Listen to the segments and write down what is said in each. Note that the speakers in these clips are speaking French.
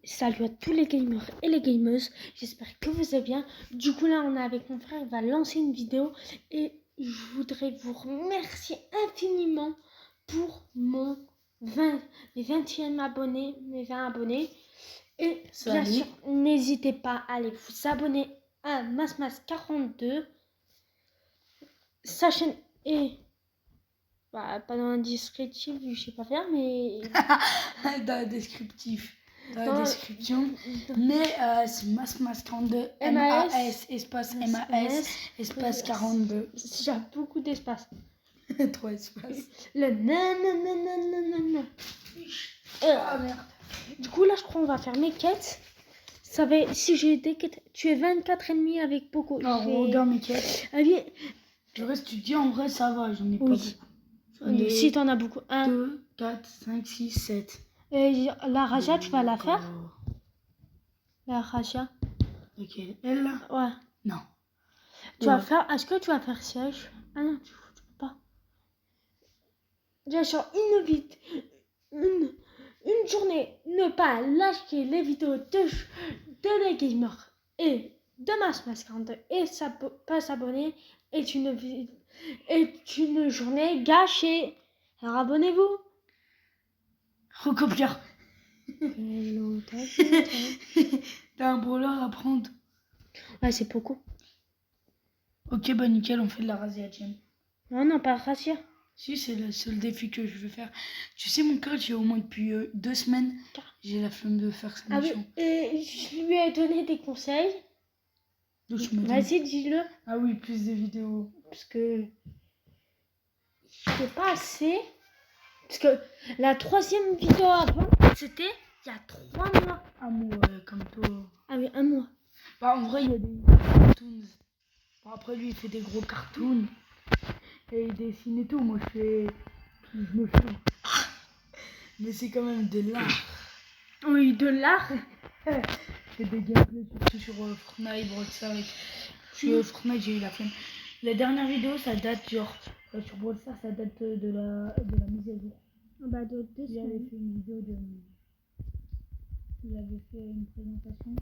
Salut à tous les gamers et les gameuses, j'espère que vous allez bien. Du coup là on est avec mon frère, il va lancer une vidéo et je voudrais vous remercier infiniment pour mes 21 abonnés, mes 20 abonnés. Et bien sûr, n'hésitez pas à aller vous abonner à MasMas42. Sa chaîne est pas dans le descriptif, je sais pas faire, mais dans le descriptif. Dans la description. Mais c'est MasMas42. MAS espace MAS espace 42. J'ai beaucoup d'espace. 3 espaces. Le nananananana. Ah merde. Du coup là je crois on va faire mes quêtes. Ça va, si j'ai des quêtes, tu es 24 ennemis avec beaucoup. Non, regarde mes quêtes. Allez. Le reste tu dis en vrai ça va, j'en ai pas beaucoup. Si t'en as beaucoup. 1, 2, 4, 5, 6, 7. Et la Raja tu vas la faire? La Raja. Ok, elle là? Ouais. Non. Tu vas faire, est-ce que tu vas faire siège? Ah non, tu peux pas. Bien sûr, une journée, ne pas lâcher les vidéos de les gamers et de MasMas42 et pas s'abonner est une journée gâchée. Alors abonnez-vous. Recopieur. T'as un brawler à prendre. Ouais, c'est beaucoup. Ok, bah nickel, on fait de la razzia gem. Non, pas razzia. Si, c'est le seul défi que je veux faire. Tu sais, mon code, j'ai au moins depuis 2 semaines. J'ai la flemme de faire sa mission. Ah oui, et je lui ai donné des conseils. Vas-y, dis-le. Ah oui, plus de vidéos. Parce que c'est pas assez. Parce que la 3e vidéo avant, c'était il y a 3 mois. Un mois, comme toi. Ah oui, 1 mois. Bah, en vrai, il y a des cartoons. Bon, après, lui, il fait des gros cartoons. Et il dessine et tout. Moi, je me fous. Mais c'est quand même de l'art. Oui, de l'art. Je fais des gameplays surtout sur Fortnite, Brawl et sur Fortnite, j'ai eu la flemme. La dernière vidéo, ça date genre sur Brawl Stars, ça date de la mise à jour. Bah, de il avait fait une vidéo il avait fait une présentation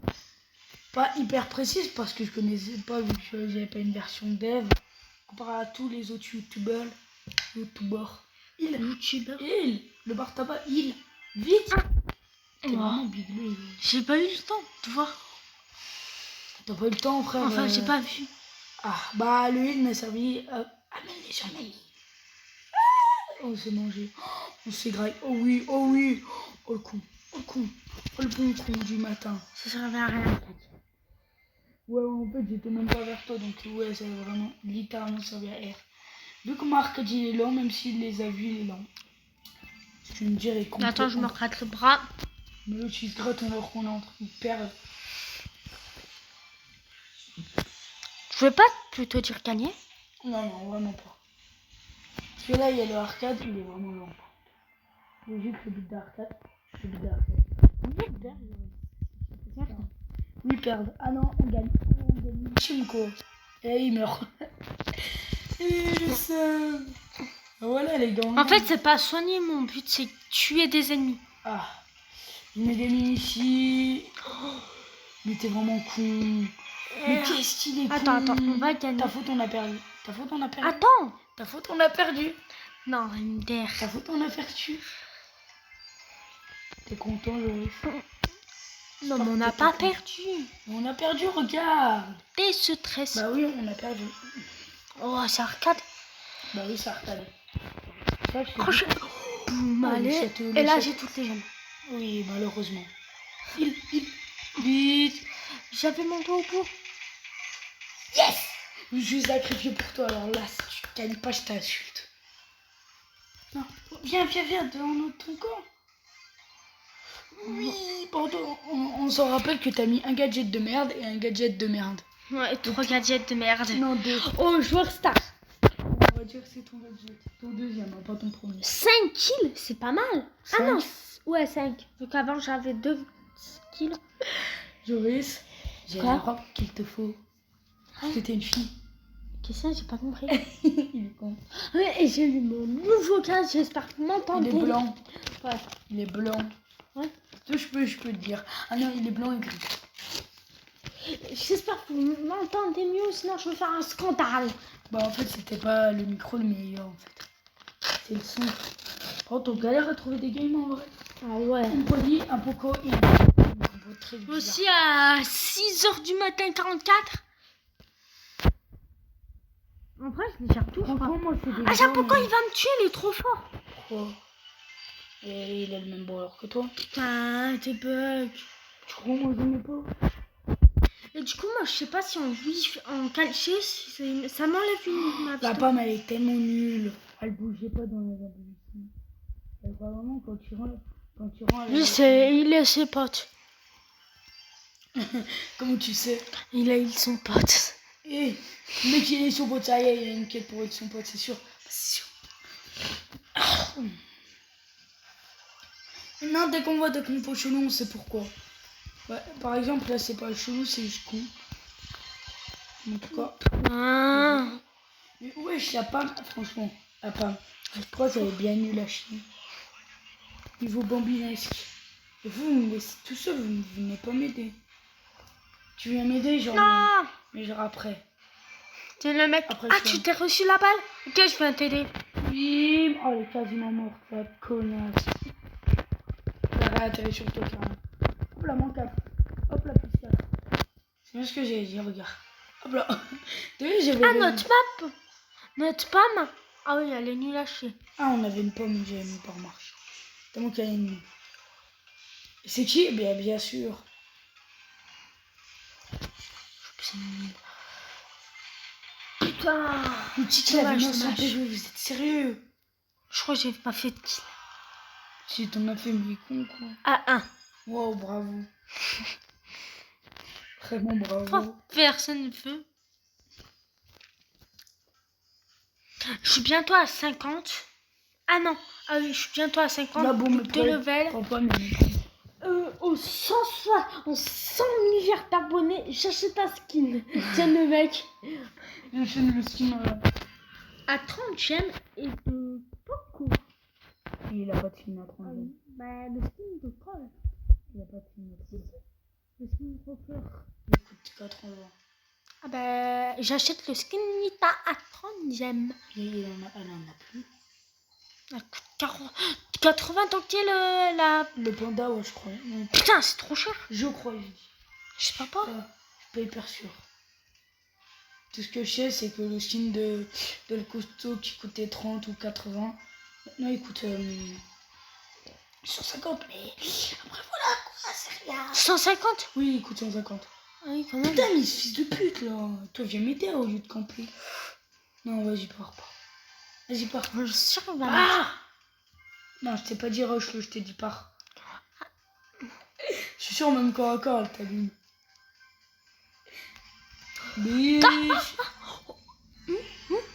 pas hyper précise parce que je connaissais pas vu que j'avais pas une version dev comparé à tous les autres youtubeurs. Le bar tabac, vite. T'es vraiment biglé. J'ai pas eu le temps de voir. T'as pas eu le temps, frère? Enfin, j'ai pas vu. Ah, bah le heal m'a servi à amener sur ma vie. On s'est mangé. On s'est graillé. Oh oui. Oh le con. Oh le bon con du matin. Ça servait à rien. Ouais, en fait, j'étais même pas vers toi. Donc, ouais, ça a vraiment littéralement servi à R. Vu que Marc dit il est lent, même s'il les a vus, il est lent. Tu me dirais qu'on. Attends, je me gratte le bras. Mais là, tu te grattes alors qu'on est en train de perdre. Je veux pas plutôt dire gagner? Non, vraiment pas. Parce que là, il y a le arcade, il est vraiment lent. J'ai juste le but d'arcade. Oui, perdre. Ah non, on gagne. Chimko. Et il meurt. Et le seum. Voilà les gars. En fait, c'est pas soigner, mon but, c'est tuer des ennemis. Ah. Il met des ennemis ici. Mais t'es vraiment con. Mais qu'est-ce qu'il est con. Attends, on va gagner. Ta faute, on a perdu. Attends. Ta faute, on a perdu. Non, MDR. Ta faute, on a perdu. T'es content, Joris? Non, mais on n'a pas perdu. On a perdu, regarde. T'es stress. Bah oui, on a perdu. Oh, c'est arcade. Bah oui, c'est arcade. Allez. Et là, j'ai toutes les gemmes. Oui, malheureusement. Vite. J'avais mon dos au bout. Yes. Je suis sacrifié pour toi. Alors là, si tu gagnes pas, je t'insulte. Non. Viens, dans ton camp. Oui, pardon. On s'en rappelle que t'as mis un gadget de merde et un gadget de merde. Ouais, 3 gadgets de merde. Non, 2. Oh, joueur star. On va dire que c'est ton gadget. Ton deuxième, pas ton premier. 5 kills, c'est pas mal. 5. Ah non, ouais, 5. Vu qu'avant, j'avais 2 kills. Joris, j'ai la robe qu'il te faut. C'était une fille. Qu'est-ce que j'ai pas compris? Il est con. Ouais, et j'ai eu mon nouveau casque, j'espère que vous m'entendez. Il est blanc. Ouais. Il est blanc. Ouais. Ça, je peux te dire. Ah non, il est blanc et gris. J'espère que vous m'entendez mieux, sinon je vais faire un scandale. Bah en fait, c'était pas le micro le meilleur en fait. C'est le son. Par contre, on galère à trouver des games en vrai. Ah ouais. Un poli, un poco et un combo très bizarre. Aussi à 6h du matin 44. En vrai, je les gère tout, je crois. Moi, je fais des Ah, vidéos, pourquoi mais- il va me tuer, il est trop fort. Quoi? Et il a le même brawler que toi. Putain, t'es bug. Tu crois, moi, je n'ai pas. Et du coup, moi, je sais pas si en calché, si ça m'enlève une map. La pomme, elle est tellement nulle. Elle bougeait pas dans les abolitions. Elle va vraiment quand tu rends. Lui, il est ses potes. Comment tu sais? Il a son pote. Eh, le mec, il est son pote, ça y est, il a une quête pour être son pote, c'est sûr. C'est sûr. Non, dès qu'on voit des compos chelous, on sait pourquoi. Ouais, par exemple, là, c'est pas chelou, c'est juste con. En tout cas. Ah. Mais wesh, la Pam, franchement, la Pam, je crois qu'elle est bien nulle à chier. Niveau bambinesque. Et vous me laissez tout seul, vous ne venez pas m'aider. Tu viens m'aider, genre. Non. Mais genre après. T'es le mec. Après, Ah, je tu t'es reçu la balle? Ok, je viens t'aider. Bim. Oh, elle est quasiment morte, la connasse. Elle a réatterri sur toi, carrément. Hop là, moins 4. Hop là, plus 4. C'est bien ce que j'ai dit, regarde. Hop là. T'as vu, j'avais. Ah, notre map. Notre pomme. Ah oui, elle est nulle à chier. Ah, on avait une pomme que j'avais mis par marche. Tellement qu'elle est nulle. C'est qui? Bien sûr. C'est nul. Putain. Le titre, il avait Dommage, 900 dommage. PV, vous êtes sérieux? Je crois que j'ai pas fait de kill. Si t'en as fait, mais con quoi. Ah, 1. Wow, bravo. Vraiment bravo. Oh, personne ne veut. Je suis bientôt à 50. Ah non. Ah oui, je suis bientôt à 50 Là, bon, mais de level. Papa, mais Au 100 milliards d'abonnés, j'achète un skin. Tiens le mec. j'enchaîne le skin. À 30ème et de Poco. Il a pas de skin à 30. Bah, le skin de Paul. Il a pas de skin à 30. Le skin de Poker. Il coûte 80. Ah bah, j'achète le skin Nita à 30ème. Et elle en a plus. Elle coûte 80 tant que la... Le panda, ouais, je crois. Non, Putain, c'est trop cher. je crois, j'ai dit. Je sais pas. Je suis pas hyper sûr. Tout ce que je sais, c'est que le skin de le costaud qui coûtait 30 ou 80, maintenant il coûte 150. Mais après voilà quoi, c'est rien. 150. Oui, il coûte 150. Ah oui, quand même. Putain, mais ce fils de pute là. Toi, viens m'aider au lieu de camper. Non, vas-y, pars pas. Vas-y, pars. Je suis sûre qu'il va Ah non, je t'ai pas dit rush, je t'ai dit pars. Je suis sûr, même corps à corps, elle t'allume. Bitch.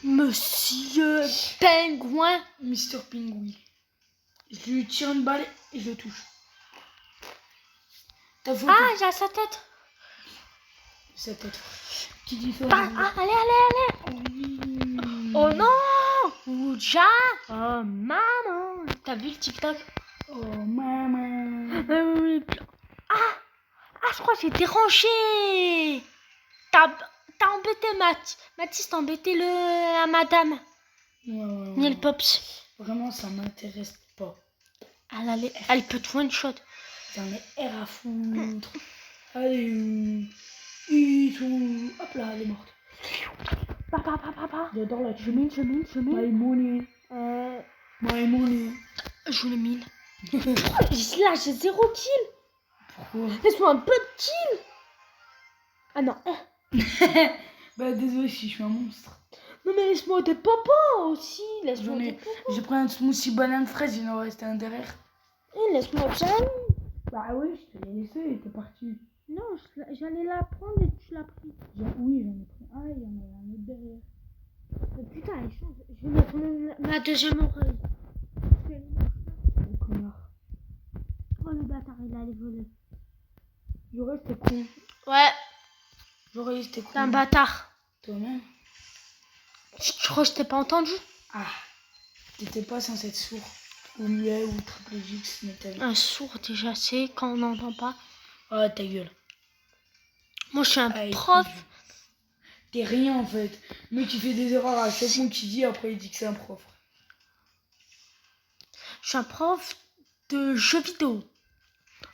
Monsieur Pingouin. Mister Pingouin. Je lui tire une balle et je le touche. T'as faute. Ah, j'ai sa tête. Sa tête. Qui dit ça? Ah, allez. Oh non. Ouja. Oh maman. T'as vu le TikTok? Oh maman. Oui. Ah, je crois que j'ai dérangé. T'as embêté Mathis, t'as embêté la madame. Ouais. Niel Pops. Vraiment, ça m'intéresse pas. Elle peut te one shot. J'en ai R à foutre. Allez, ils sont... Hop là, elle est morte. Papa. J'adore la Je mine. My money. My money. Je voulais 1000. Là, j'ai 0 kill. Pourquoi? Laisse-moi un peu de kill. Ah non. Bah désolé si je suis un monstre. Non mais laisse-moi des popos aussi. Laisse-moi des popos. J'ai pris un smoothie banane fraise, il en restait un derrière. Laisse-moi ça. Bah oui, je te l'ai laissé et t'es parti. Non, j'allais la prendre et tu l'as pris. Oui, j'en ai pris un, il y en avait un autre derrière. Mais putain, elle change. Je vais mettre ma deuxième oreille. Le connard. Oh le bâtard, il allait voler. J'aurais été con. Ouais, J'aurais été con. t'es un bâtard. Toi-même. Je crois que je t'ai pas entendu. Ah, t'étais pas censé être sourd. Ou muet ou triplégique, ce n'est ta vie. Un sourd déjà, c'est quand on n'entend pas. Ah, ta gueule. Moi, je suis un Ah, prof. écoute, t'es rien en fait. Le mec qui fait des erreurs à chaque mot qu'il dit, après il dit que c'est un prof. Je suis un prof de jeux vidéo.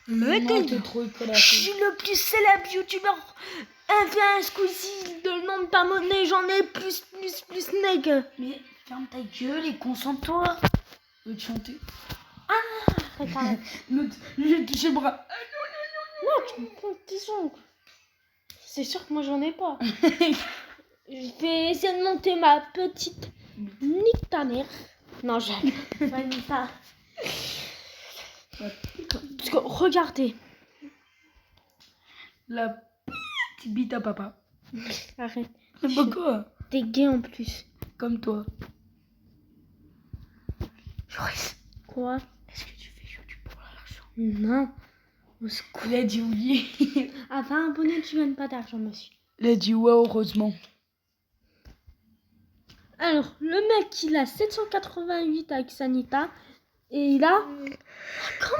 Non, t'es trop école à Je suis le plus célèbre youtubeur F1 Squeezie de nom de ta monnaie. J'en ai plus, nègre. Mais ferme ta gueule et concentre-toi. Je vais te chanter. Arrête. Je vais te toucher le bras. Non, tu me comptes tes ongles. C'est sûr que moi, j'en ai pas. Je vais essayer de monter ma petite nique ta mère. Non, j'ai pas dit ça. Parce que regardez. La petite bite à papa. Arrête. C'est pas quoi? T'es gay en plus. Comme toi. Joris. Quoi? Est-ce que tu fais YouTube pour l'argent? Non. Au secours. Il a dit oui. À 20 abonnés, tu gagnes pas d'argent, monsieur. Il a dit ouais, heureusement. Alors, le mec, il a 788 avec Sanita. Et il a... Quand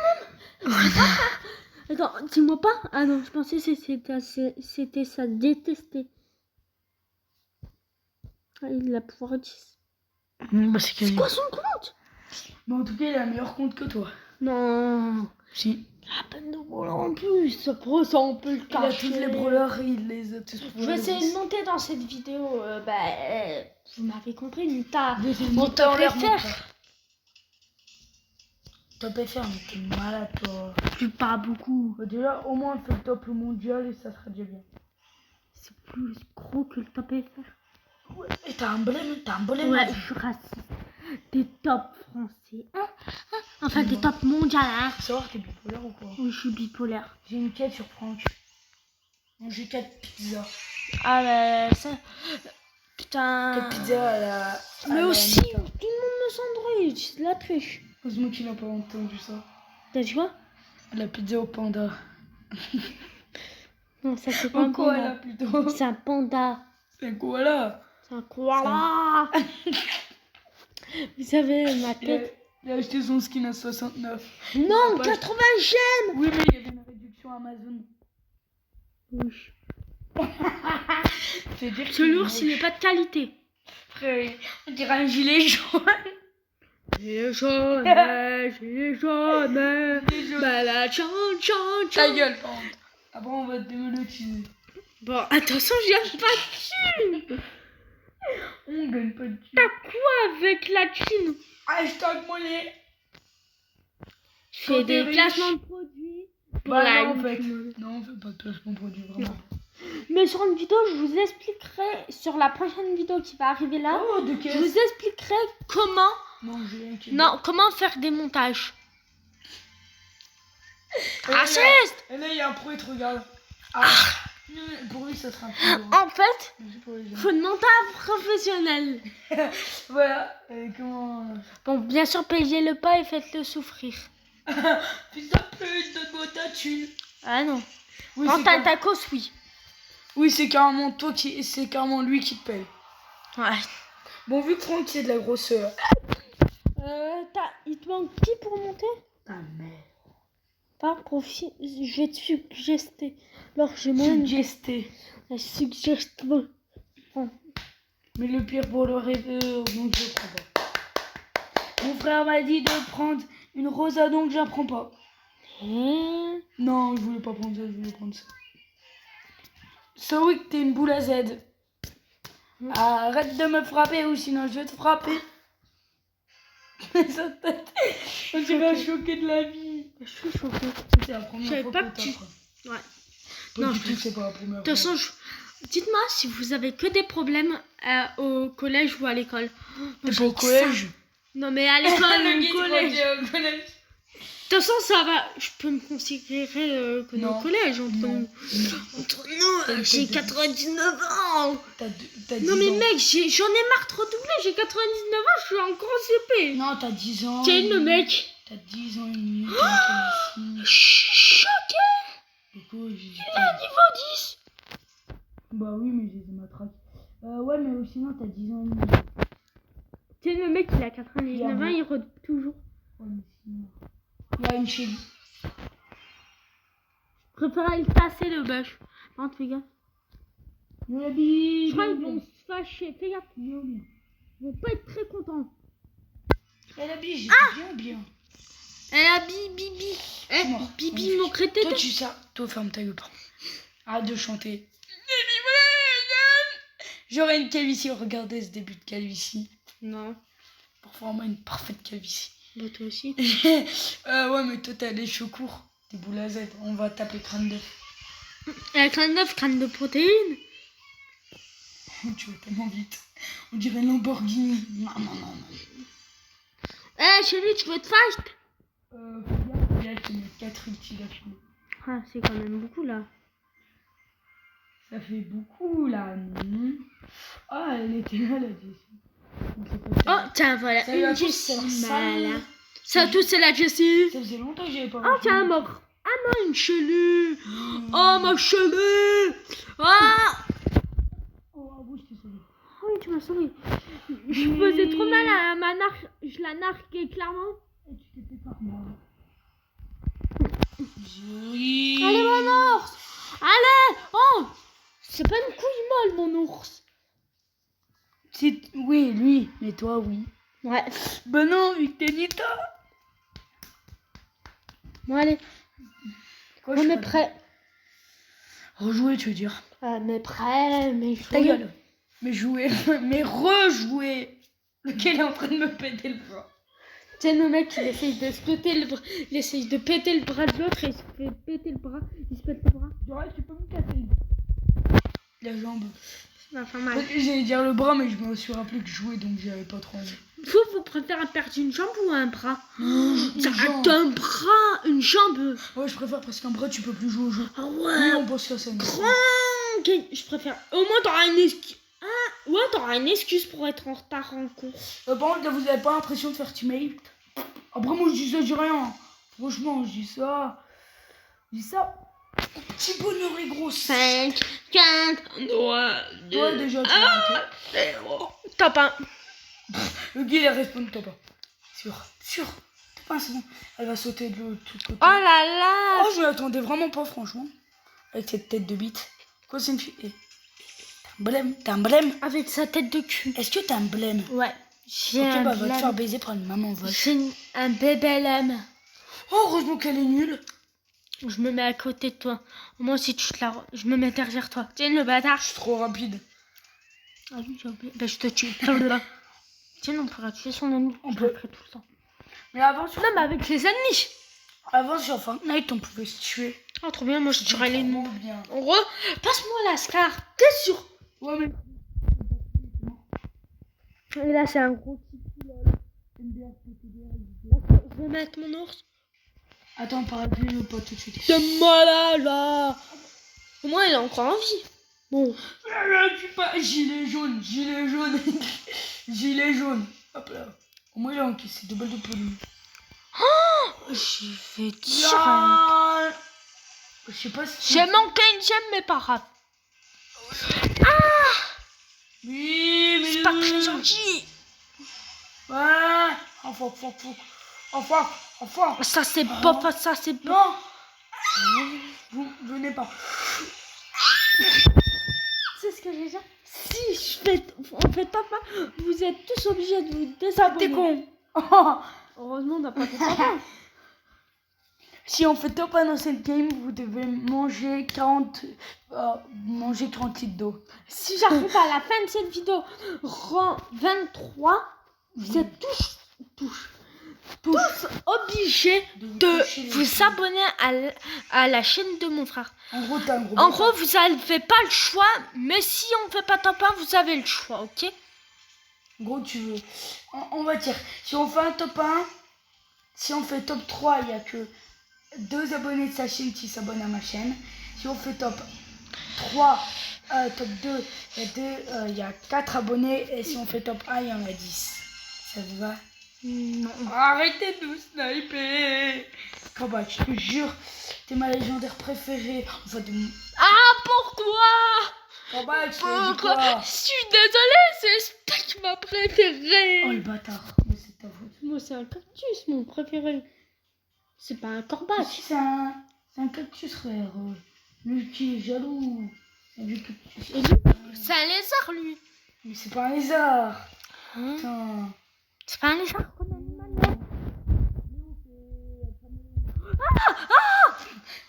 même. Attends, dis-moi pas. Ah non, je pensais que c'était ça. Détesté. Ah, il a pouvoir 10. Bah, C'est quoi son compte? Mais en tout cas, il a un meilleur compte que toi. Non. Si. À peine de brawler en plus. Après ça, on peut le Il a cacher. tous les brawlers, il les a tous. Je vais essayer de monter dans cette vidéo. Vous m'avez compris, Nita. Mon top l'air FR. Top FR, mais t'es malade toi. Plus pas beaucoup. Bah, déjà, au moins, fais le top mondial et ça sera déjà bien. C'est plus gros que le top FR. Ouais, et t'as un bonnet. Ouais, je suis raciste. Des tops français. Enfin, des tops mondiaux. Hein. Faut savoir que t'es bipolaire ou quoi? Oui, je suis bipolaire. J'ai une quête sur Franck. Manger 4 pizzas. Ah, bah, ça. Putain. 4 pizzas à la. Mais aussi, tout le monde me sandwich. C'est de la triche. Heureusement qu'il n'a pas entendu ça. T'as dit quoi? La pizza au panda. Non, ça c'est pas un koala panda. plutôt. C'est un panda. C'est un koala. C'est un koala. Vous savez, ma tête. Il a acheté son skin à 69. Non, 80 gemmes. Oui, mais il y avait une réduction Amazon. Oui. C'est dire Ce l'ours, il n'est pas de qualité. Frère, on dirait un gilet jaune. Gilet jaune, gilet jaune. Balade, chante. Ta gueule, par contre. Après, on va te démonétiser. Bon, attention, je gagne pas de thune. On gagne pas de thune. T'as quoi avec la thune? Hashtag monnaie. Je fais des placements de produits. Bah non, en fait. Non, on fait pas de placement de produit, vraiment. Mais sur une vidéo, je vous expliquerai, sur la prochaine vidéo qui va arriver là, Oh, de je quel? vous expliquerai comment, comment faire des montages. Raciste! Et là, il y a un pro, il te regarde. Pour lui, ça sera un peu dur. En fait, faut de montage professionnel. Voilà, comment... Bon, bien sûr, payez-le pas et faites-le souffrir. Putain, plus donne-moi ta thune. Ah non. Oui, Quand c'est t'as ta cause, oui. Oui, c'est carrément toi qui... C'est carrément lui qui te paye. Ouais. Bon, vu que Franck, il a de la grosseur. Il te manque qui pour monter? Ta mère. Par profit, je vais te suggester. Alors, j'ai moins Suggesté. La suggestion. Mais le pire pour le rêveur, donc je prends pas. Mon frère m'a dit de prendre une rosa, donc j'apprends pas. Non, je voulais pas prendre ça, je voulais prendre ça. Sorry que t'es une boule à Z. Arrête de me frapper ou sinon je vais te frapper. Sa tête. On dirait choqué de la vie. Je suis choquée. C'est la première Savais fois pas que que tu... t'apprends. Ouais. Pas Non, du tout, c'est pas la première de toute façon, dites-moi si vous avez que des problèmes au collège ou à l'école. T'es pas au collège? Non, mais à l'école ou au collège. Au collège. De toute façon, ça va. Je peux me considérer que dans le collège. Entre nous, j'ai 99 ans. T'as 10 non, mais ans. mec, j'en ai marre de redoubler. J'ai 99 ans, je suis encore en CP. Non, t'as 10 ans. Tiens, le mec. T'as 10 ans et demi. Je suis choquée. Pourquoi Il a niveau 10. Bah oui, mais j'ai des matraques. Ouais, mais sinon, t'as 10 ans et demi. Tu sais, le mec, il a 99 ans, il redouble toujours. Ouais, mais sinon... Il y a une Shelly. Je préfère le casser le bâche. Par contre, fais gaffe. Je crois qu'ils vont se fâcher. Fais gaffe. Ils vont pas être très contents. Elle habille, j'ai bien. Elle a Bibi. Bibi, mon crétin. Toi, tu sais, toi, ferme ta gueule. Arrête de chanter. J'aurais une calvitie. Regardez ce début de calvitie. Non. Pour former une parfaite calvitie. Bah, toi aussi. Ouais, mais toi, t'as les cheveux courts. Des boules à Z. On va taper crâne d'œuf. Crâne de protéines. Tu vas tellement vite. On dirait Lamborghini. Non. Chérie, tu veux te fight? Il y a 4 ultis d'affilée. Ah, c'est quand même beaucoup là. Ça fait beaucoup là. Ah, elle était là, la Jessie. Oh, tiens, voilà. Ça lui a Une tous, Jessie. ça Voilà. Ça tous, c'est la Jessie. Ça faisait longtemps que j'avais pas vu. Oh, tiens, mort. Ah non, une chelue. Oh, ma chelue. Ah. Oh, oui, je t'ai sauvé. Oui, tu m'as sauvé. Je faisais trop mal à ma narque. Je la narquais clairement. Et tu t'es fait par moi. Joli. Allez, mon ours. Allez. Oh. C'est pas une couille molle, mon ours. Oui, lui. Mais toi, oui. Ouais. Ben non, vu que t'es Nita. Bon, allez. Quoi, On est prêt. Rejouer, tu veux dire. Mais prêt, mais jouer. Ta gueule. Mais jouer. Mais rejouer. Lequel est en train de me péter le bras. Tu sais, le mec, il essaye de se péter le bras. Il essaye de péter le bras de l'autre et il se fait péter le bras. Il se pète le bras. Genre, tu peux me casser la jambe. Ça va faire mal. J'allais dire le bras, mais je me suis rappelé que je jouais, donc j'avais pas trop envie. Vous préférez perdre une jambe ou un bras? Une jambe. Un bras, une jambe. Ouais, je préfère parce qu'un bras, tu peux plus jouer au jeu. Ah Oui, ouais. on pense à ça. Je préfère. Au moins, t'auras une excuse. Ah, ouais, t'auras une excuse pour être en retard en cours. Par contre, vous avez pas l'impression de faire teammate? Après, moi, je dis ça, je dis rien. Franchement, je dis ça. Petit bonheur et gros. 5, 4, 3, 2. Toi, déjà, tu vas rater. 0. Top 1. Le guide, elle respawn top 1. Sûr. Top 1, c'est bon. Elle va sauter de l'autre côté. Oh là là. Oh, je l'attendais vraiment pas, franchement. Avec cette tête de bite. Quoi, c'est une fille? T'as un blême? Avec sa tête de cul. Est-ce que t'as un blême? Ouais. J'ai Ok, un bah, va te blême. faire baiser par une maman vache. J'ai un bébé lame. Oh, heureusement qu'elle est nulle. Je me mets à côté de toi. Moi aussi, tu te la... Je me mets derrière toi. Tiens, le bâtard. Je suis trop rapide. Ah oui, j'ai oublié. Ben, je te tue. Tiens, on pourra tuer son ennemi. On Je peut. le ferai tout le temps. Mais avant, sur... Non, mais avec les ennemis. avant sur Fortnite, on pouvait se tuer. Oh, trop bien. Moi, je tuerai les trop noms. bien. En gros, passe-moi la Scar. T'es sûr? Ouais, mais... Et là, c'est un gros petit lol. Je vais mettre mon ours. Attends, parapluie le pote tout de suite. De moi là. Au moins, il est encore en vie. Bon. Gilet jaune. Gilet jaune. Hop là. Au moins, il a encaissé 2 balles de police. J'y vais direct. Là... Je sais pas si... J'ai manqué une gemme, mais pas grave. Oui, mais... C'est pas très gentil. Ouais. Enfin. Ça, c'est pas... Ça, c'est pas... Non. Vous venez pas. C'est ce que j'ai dit. Si on fait top 1, vous êtes tous obligés de vous désabonner. T'es con. Heureusement, on n'a pas fait top 1. Si on fait top 1 dans cette game, vous devez manger 40 litres d'eau. Si j'arrive à la fin de cette vidéo, rang 23, vous êtes tous obligés de vous abonner à la chaîne de mon frère. En gros, t'as un gros... En gros, vous n'avez pas le choix, mais si on ne fait pas top 1, vous avez le choix, ok? En gros, tu veux... On va dire, si on fait un top 1, si on fait top 3, il n'y a que 2 abonnés de sa chaîne qui s'abonnent à ma chaîne. Si on fait top 3, top 2, il y a 4 abonnés. Et si on fait top 1, il y en a 10. Ça vous va? Non. Arrêtez de nous sniper. Combat, je te jure, t'es ma légendaire préférée. Enfin, Ah, pourquoi? Combat, je te dis Pourquoi? quoi? Je suis désolée, c'est Spike ma préférée. Oh le bâtard, mais c'est ta faute. Moi c'est un cactus, mon préféré. C'est pas un corbac. Si, c'est un cactus, frère. Lui qui est jaloux. C'est du cactus. Et lui, c'est un lézard, lui. Mais c'est pas un lézard. Hein? Putain. C'est pas un lézard comme animal, non?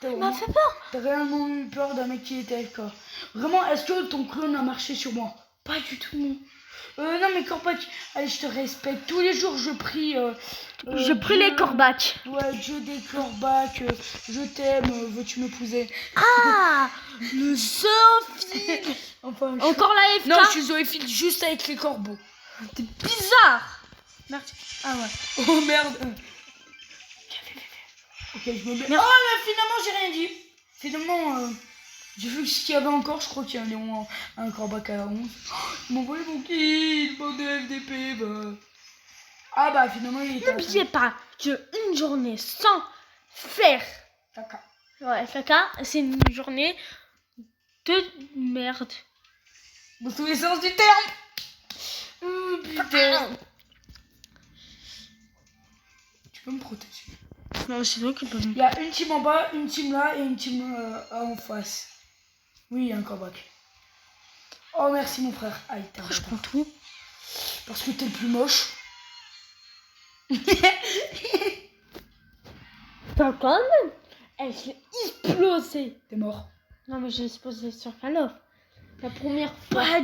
Il m'a fait peur. T'as réellement eu peur d'un mec qui était avec toi. Vraiment, est-ce que ton clone a marché sur moi? Pas du tout, non. Non, mais Corbac, allez, je te respecte. Tous les jours, je prie. Je prie les corbacs. Ouais, Dieu des Corbac, je t'aime, veux-tu m'épouser? Ah, le zoophile. Enfin, Encore la FK. Non, je suis zoophile juste avec les corbeaux. T'es bizarre. Merci. Ah ouais. Oh merde. Ok, je me mets. Merde. Oh, mais finalement, j'ai rien dit. Finalement, j'ai vu ce qu'il y avait encore. Je crois qu'il y a un Corbac à la 11. Oh, ils m'ont envoyé mon kill, mon FDP. Bah. Ah bah, finalement, il était. N'oubliez pas que une journée sans faire Caca. ouais, caca, c'est une journée de merde. Dans tous les sens du terme. Putain. Tu peux me protéger. Non, c'est toi qui peux. Il y a une team en bas, une team là et une team en face. Oui, il y a un Corbac. Oh, merci mon frère. Aïe, t'as Je prends tout. Parce que t'es le plus moche. T'as quand même. Elle s'est explosée. T'es mort. Non, mais j'ai explosé sur Call of. La première fois. Pas